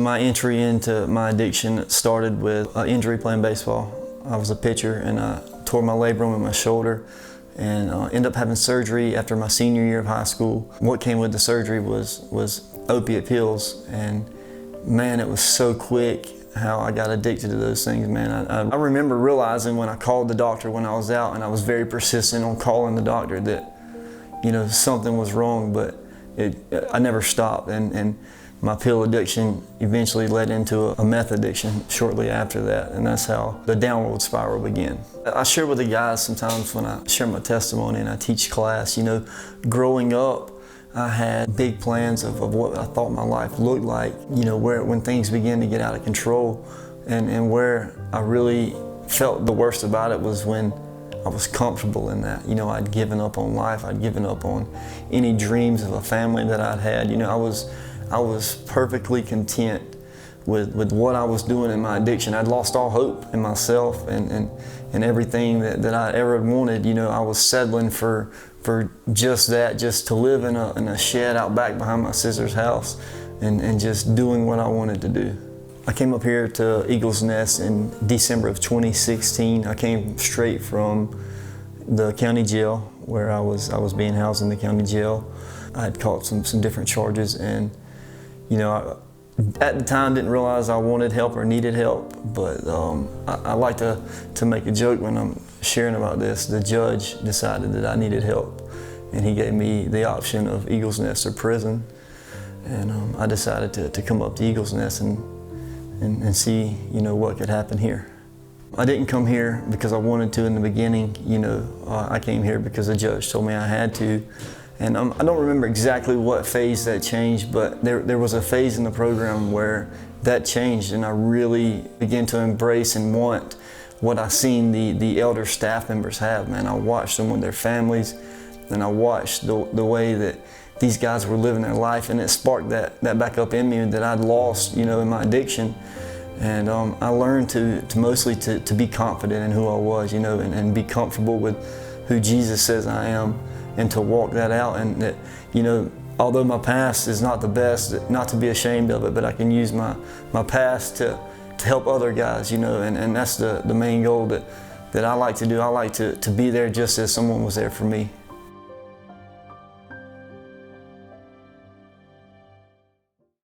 My entry into my addiction started with an injury playing baseball. I was a pitcher and I tore my labrum in my shoulder and ended up having surgery after my senior year of high school. What came with the surgery was opiate pills, and man, it was so quick how I got addicted to those things, man. I remember realizing when I called the doctor when I was out, and I was very persistent on calling the doctor, that, you know, something was wrong, but I never stopped. And my pill addiction eventually led into a meth addiction shortly after that, and that's how the downward spiral began. I share with the guys sometimes when I share my testimony and I teach class, you know, growing up, I had big plans of what I thought my life looked like, you know, when things began to get out of control, and where I really felt the worst about it was when I was comfortable in that. You know, I'd given up on life, I'd given up on any dreams of a family that I'd had. You know, I was perfectly content with what I was doing in my addiction. I'd lost all hope in myself and everything that I ever wanted. You know, I was settling for just that, just to live in a shed out back behind my sister's house and just doing what I wanted to do. I came up here to Eagles Nest in December of 2016. I came straight from the county jail where I was being housed in the county jail. I had caught some different charges, and you know, at the time didn't realize I wanted help or needed help, but I like to make a joke when I'm sharing about this. The judge decided that I needed help, and he gave me the option of Eagles Nest or prison, and I decided to come up to Eagles Nest and see, you know, what could happen here. I didn't come here because I wanted to in the beginning. You know, I came here because the judge told me I had to. And I don't remember exactly what phase that changed, but there was a phase in the program where that changed, and I really began to embrace and want what I seen the elder staff members have. Man, I watched them with their families, and I watched the way that these guys were living their life, and it sparked that back up in me that I'd lost, you know, in my addiction. And I learned to mostly to be confident in who I was, you know, and be comfortable with who Jesus says I am, and to walk that out. And that, you know, although my past is not the best, not to be ashamed of it, but I can use my past to help other guys, you know, and that's the main goal that I like to do. I like to be there just as someone was there for me.